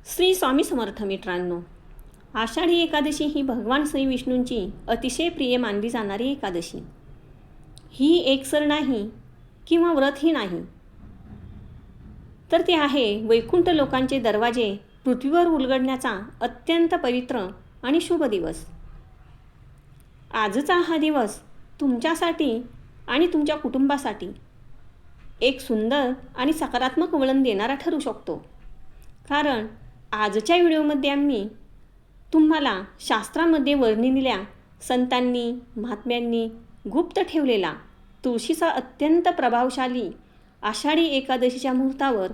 श्री स्वामी समर्थ मित्रांनो, आषाढी एकादशी ही भगवान श्री विष्णूंची अतिशय प्रिय मानली जाणारी एकादशी. ही एकसर नाही किंवा व्रतही नाही, तर ती आहे वैकुंठ लोकांचे दरवाजे पृथ्वीवर उलगडण्याचा अत्यंत पवित्र आणि शुभ दिवस. आजचा हा दिवस तुमच्यासाठी आणि तुमच्या कुटुंबासाठी एक सुंदर आणि सकारात्मक वळण देणारा ठरू शकतो. कारण आजच्या व्हिडिओमध्ये आम्ही तुम्हाला शास्त्रामध्ये वर्णिलेल्या संतांनी महात्म्यांनी गुप्त ठेवलेला तुळशीचा अत्यंत प्रभावशाली आषाढी एकादशीच्या मुहूर्तावर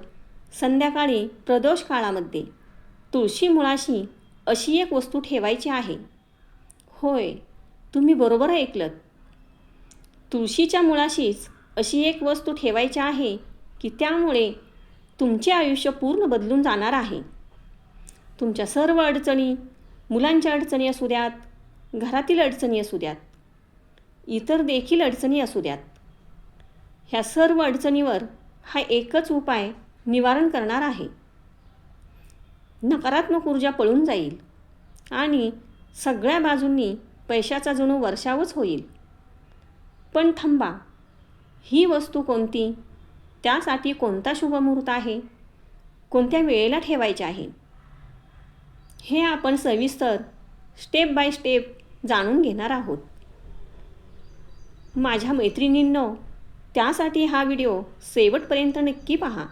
संध्याकाळी प्रदोष काळामध्ये तुळशी मुळाशी अशी एक वस्तू ठेवायची आहे. होय, तुम्ही बरोबर ऐकलत. तुळशीच्या मुळाशीच अशी एक वस्तू ठेवायची आहे की त्यामुळे तुमचे आयुष्य पूर्ण बदलून जाणार आहे. तुमच्या सर्व अडचणी, मुलांच्या अडचणी असू द्यात, घरातील अडचणी असू द्यात, इतर देखील अडचणी असू द्यात, ह्या सर्व अडचणीवर हा एकच उपाय निवारण करणार आहे. नकारात्मक ऊर्जा पळून जाईल आणि सगळ्या बाजूंनी पैशाचा जणू वर्षावच होईल. पण थांबा, ही वस्तू कोणती, त्यासाठी कोणता शुभ मुहूर्त आहे, कोणत्या वेळेला ठेवायचे आहे, हे आपण सविस्तर स्टेप बाय स्टेप जाणून घेणार आहोत. माझ्या मैत्रिणींनो, त्यासाठी हा व्हिडिओ शेवटपर्यंत नक्की पहा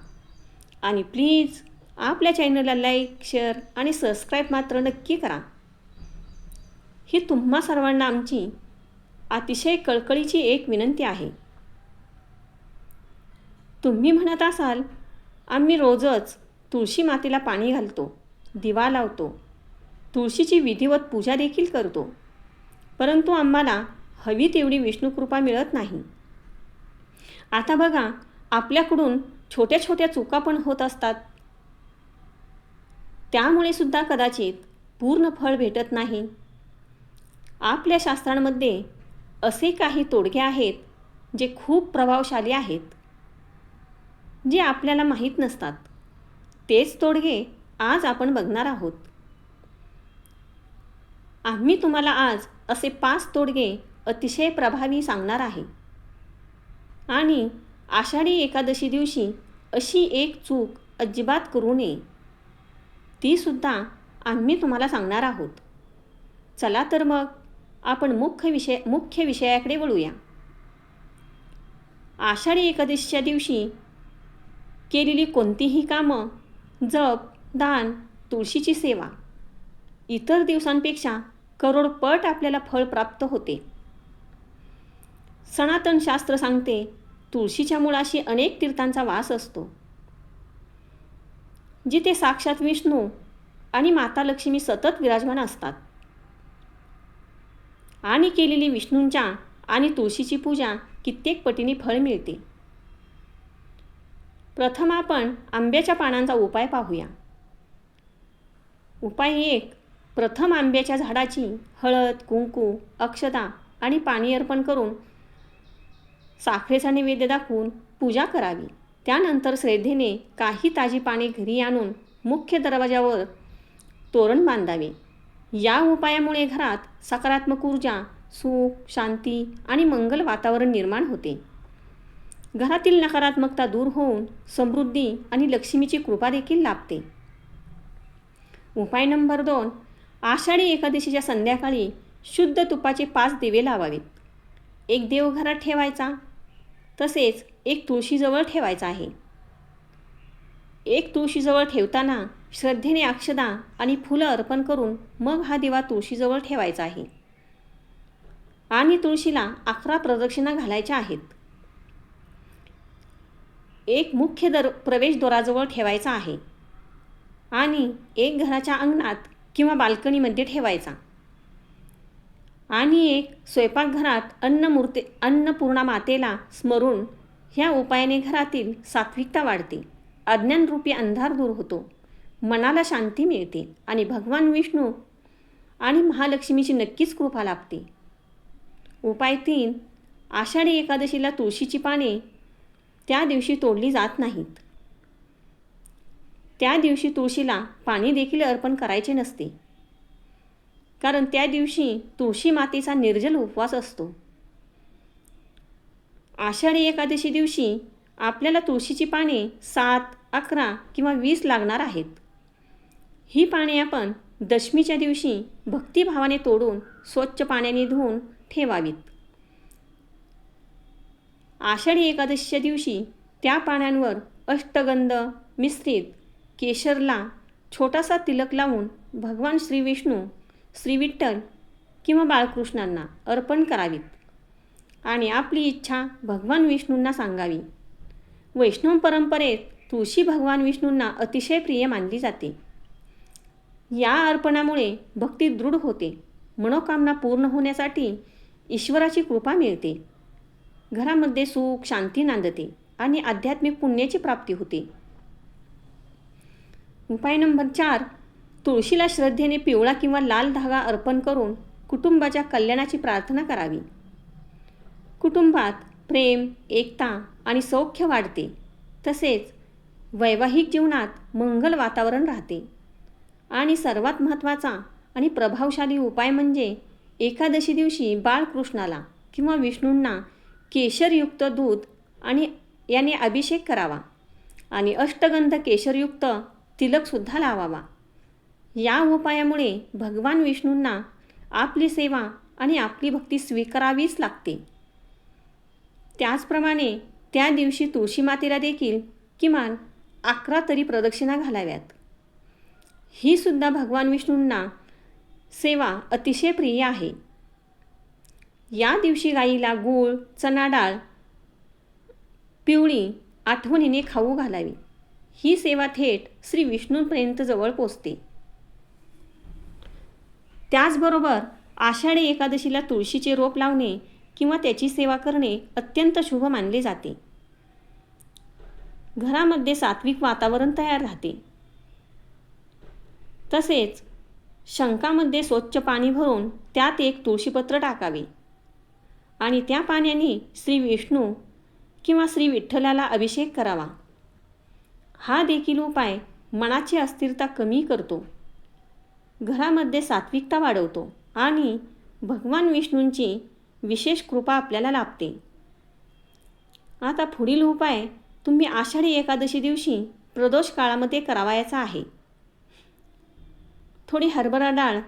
आणि प्लीज आपल्या चॅनलला लाईक, शेअर आणि सबस्क्राईब मात्र नक्की करा. ही तुम्हा सर्वांना आमची अतिशय कळकळीची एक विनंती आहे. तुम्ही म्हणत असाल, आम्ही रोजच तुळशी मातेला पाणी घालतो, दिवा लावतो, तुळशीची विधिवत पूजा देखील करतो, परंतु आम्हाला हवी तेवढी विष्णुकृपा मिळत नाही. आता बघा, आपल्याकडून छोट्या छोट्या चुका पण होत असतात. त्यामुळे सुद्धा कदाचित पूर्ण फळ भेटत नाही. आपल्या शास्त्रांमध्ये असे काही तोडगे आहेत जे खूप प्रभावशाली आहेत, जे आपल्याला माहीत नसतात. तेच तोडगे आज आपण बघणार आहोत. आम्ही तुम्हाला आज असे 5 तोडगे अतिशय प्रभावी सांगणार आहे. आणि आषाढी एकादशी दिवशी अशी एक चूक अजिबात करू नये, ती सुद्धा आम्ही तुम्हाला सांगणार आहोत. चला तर मग आपण मुख्य विषयाकडे वळूया. आषाढी एकादशीच्या दिवशी केलेली कोणतीही कामं, जप, दान, तुळशीची सेवा इतर दिवसांपेक्षा करोडपट आपल्याला फळ प्राप्त होते. सनातन शास्त्र सांगते, तुळशीच्या मुळाशी अनेक तीर्थांचा वास असतो, जिथे साक्षात विष्णू आणि माता लक्ष्मी सतत विराजमान असतात. आणि केलेली विष्णूंच्या आणि तुळशीची पूजा कित्येक पटीने फळ मिळते. प्रथम आपण आंब्याच्या पानांचा उपाय पाहूया. उपाय 1. प्रथम आंब्याच्या झाडाची हळद, कुंकू, अक्षता आणि पाणी अर्पण करून साखरेचा नैवेद्य दाखवून पूजा करावी. त्यानंतर श्रद्धेने काही ताजी पाने घरी आणून मुख्य दरवाजावर तोरण बांधावे. या उपायामुळे घरात सकारात्मक ऊर्जा, सुख, शांती आणि मंगल वातावरण निर्माण होते. घरातील नकारात्मकता दूर होऊन समृद्धी आणि लक्ष्मीची कृपा देखील लाभते. उपाय नंबर 2. आषाढी एकादशीच्या संध्याकाळी शुद्ध तुपाचे 5 दिवे लावावेत. एक देवघरात ठेवायचा, तसेच एक तुळशीजवळ ठेवायचा आहे. एक तुळशीजवळ ठेवताना श्रद्धेने अक्षदा आणि फुलं अर्पण करून मग हा दिवा तुळशीजवळ ठेवायचा आहे. आणि तुळशीला 11 प्रदक्षिणा घालायच्या आहेत. एक मुख्य प्रवेशद्वाराजवळ ठेवायचा आहे आणि एक घराच्या अंगणात किंवा बाल्कनीमध्ये ठेवायचा. आणि एक स्वयंपाकघरात अन्नपूर्णा मातेला स्मरून ह्या उपायाने घरातील सात्विकता वाढते, अज्ञानरूपी अंधार दूर होतो, मनाला शांती मिळते आणि भगवान विष्णू आणि महालक्ष्मीची नक्कीच कृपा लाभते. उपाय 3. आषाढी एकादशीला तुळशीची पाने त्या दिवशी तोडली जात नाहीत. त्या दिवशी तुळशीला पाणी देखील अर्पण करायचे नसते, कारण त्या दिवशी तुळशी मातेचा निर्जल उपवास असतो. आषाढी एकादशी दिवशी आपल्याला तुळशीची पाने 7, 11 किंवा 20 लागणार आहेत. ही पाने आपण दशमीच्या दिवशी भक्तिभावाने तोडून स्वच्छ पाण्याने धुवून ठेवावीत. आषाढी एकादशीच्या दिवशी त्या पाण्यावर अष्टगंध मिश्रित केशरला छोटासा तिलक लावून भगवान श्री विष्णू, श्री विठ्ठल किंवा बाळकृष्णांना अर्पण करावीत आणि आपली इच्छा भगवान विष्णूंना सांगावी. वैष्णव परंपरेत तुळशी भगवान विष्णूंना अतिशय प्रिय मानली जाते. या अर्पणामुळे भक्ती दृढ होते, मनोकामना पूर्ण होण्यासाठी ईश्वराची कृपा मिळते, घरामध्ये सुख शांती नांदते आणि आध्यात्मिक पुण्याची प्राप्ती होते. उपाय नंबर 4, तुळशीला श्रद्धेने पिवळा किंवा लाल धागा अर्पण करून कुटुंबाच्या कल्याणाची प्रार्थना करावी. कुटुंबात प्रेम, एकता आणि सौख्य वाढते. तसेच वैवाहिक जीवनात मंगल वातावरण राहते. आणि सर्वात महत्त्वाचा आणि प्रभावशाली उपाय म्हणजे एकादशी दिवशी बाळकृष्णाला किंवा विष्णूंना केशरयुक्त दूध आणि याने अभिषेक करावा आणि अष्टगंध केशरयुक्त तिलकसुद्धा लावावा. या उपायामुळे भगवान विष्णूंना आपली सेवा आणि आपली भक्ती स्वीकारावीच लागते. त्याचप्रमाणे त्या दिवशी तुळशी मातेला देखील किमान 11 तरी प्रदक्षिणा घालाव्यात. ही सुद्धा भगवान विष्णूंना सेवा अतिशय प्रिय आहे. या दिवशी गाईला गूळ, चणा डाळ, पिवळी आठवणीने खाऊ घालावी. ही सेवा थेट श्री विष्णूंपर्यंत जवळ पोचते. त्याचबरोबर आषाढी एकादशीला तुळशीचे रोप लावणे किंवा त्याची सेवा करणे अत्यंत शुभ मानले जाते. घरामध्ये सात्विक वातावरण तयार राहते. तसेच शंखामध्ये स्वच्छ पाणी भरून त्यात एक तुळशीपत्र टाकावे आणि त्या पाण्याने श्री विष्णू किंवा श्री विठ्ठलाला अभिषेक करावा. हा देखील उपाय मनाची अस्थिरता कमी करतो, घरामध्ये सात्विकता वाढवतो आणि भगवान विष्णूंची विशेष कृपा आपल्याला लाभते. आता पुढील उपाय तुम्ही आषाढी एकादशी दिवशी प्रदोष काळामध्ये करावायचा आहे. थोडी हरभरा डाळ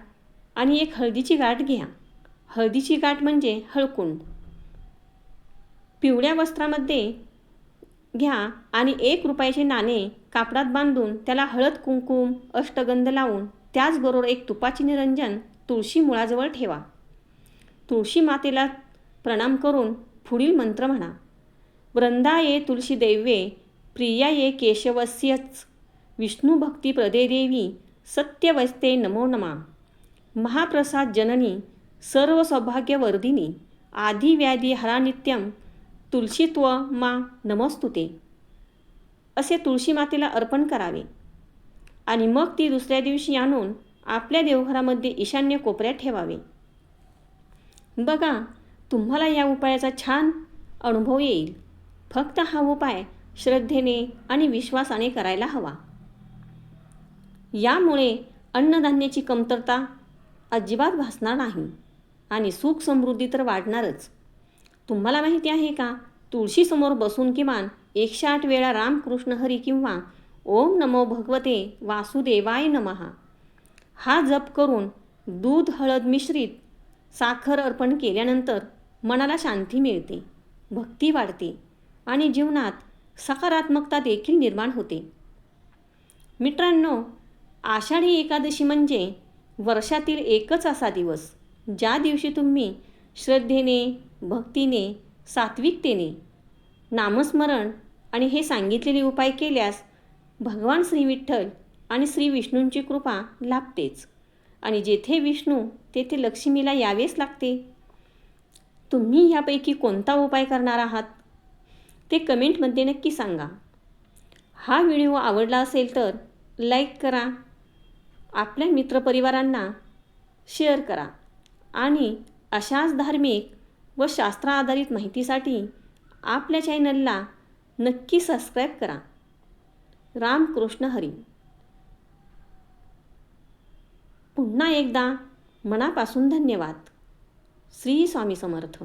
आणि एक हळदीची गाठ घ्या. हळदीची गाठ म्हणजे हळकुंड. पिवळ्या वस्त्रामध्ये घ्या आणि 1 रुपयाचे नाणे कापडात बांधून त्याला हळद कुंकुम अष्टगंध लावून त्याचबरोबर एक तुपाचे निरंजन तुळशी मुळाजवळ ठेवा. तुळशी मातेला प्रणाम करून पुढील मंत्र म्हणा. वृंदाये तुळशी दैवे प्रियाये केशवस्यच विष्णू भक्ती प्रदे देवी सत्यवस्ते नमो नमा. महाप्रसाद जननी सर्व सौभाग्यवर्धिनी आदि व्याधी हरा नित्यम तुळशीत्व मा नमस्तुते. असे तुळशी मातेला अर्पण करावे आणि मग ती दुसऱ्या दिवशी आणून आपल्या देवघरामध्ये ईशान्य कोपऱ्यात ठेवावे. बघा, तुम्हाला या उपायाचा छान अनुभव येईल. फक्त हा उपाय श्रद्धेने आणि विश्वासाने करायला हवा. यामुळे अन्नधान्याची कमतरता अजिबात भासणार नाही आणि सुख समृद्धी तर वाढणारच. तुम्हाला माहिती आहे का, तुळशीसमोर बसून किमान 108 वेळा रामकृष्ण हरी किंवा ओम नमो भगवते वासुदेवाय नमः हा जप करून दूध हळद मिश्रित साखर अर्पण केल्यानंतर मनाला शांती मिळते, भक्ती वाढते आणि जीवनात सकारात्मकता देखील निर्माण होते. मित्रांनो, आषाढी एकादशी म्हणजे वर्षातील एकच असा दिवस ज्या दिवशी तुम्ही श्रद्धेने, भक्तीने, सात्विकतेने नामस्मरण आणि हे सांगितलेले उपाय केल्यास भगवान श्री विठ्ठल आणि श्री विष्णूंची कृपा लाभतेच आणि जेथे विष्णू तेथे लक्ष्मीला यावेच लागते. तुम्ही यापैकी कोणता उपाय करणार आहात ते कमेंटमध्ये नक्की सांगा. हा व्हिडिओ आवडला असेल तर लाईक करा, आपल्या मित्रपरिवारांना शेअर करा आणि अशाच धार्मिक व शास्त्र आधारित माहितीसाठी आपल्या चॅनलला नक्की सबस्क्राईब करा. रामकृष्ण हरी. पुन्हा एकदा मनापासून धन्यवाद. श्री स्वामी समर्थ.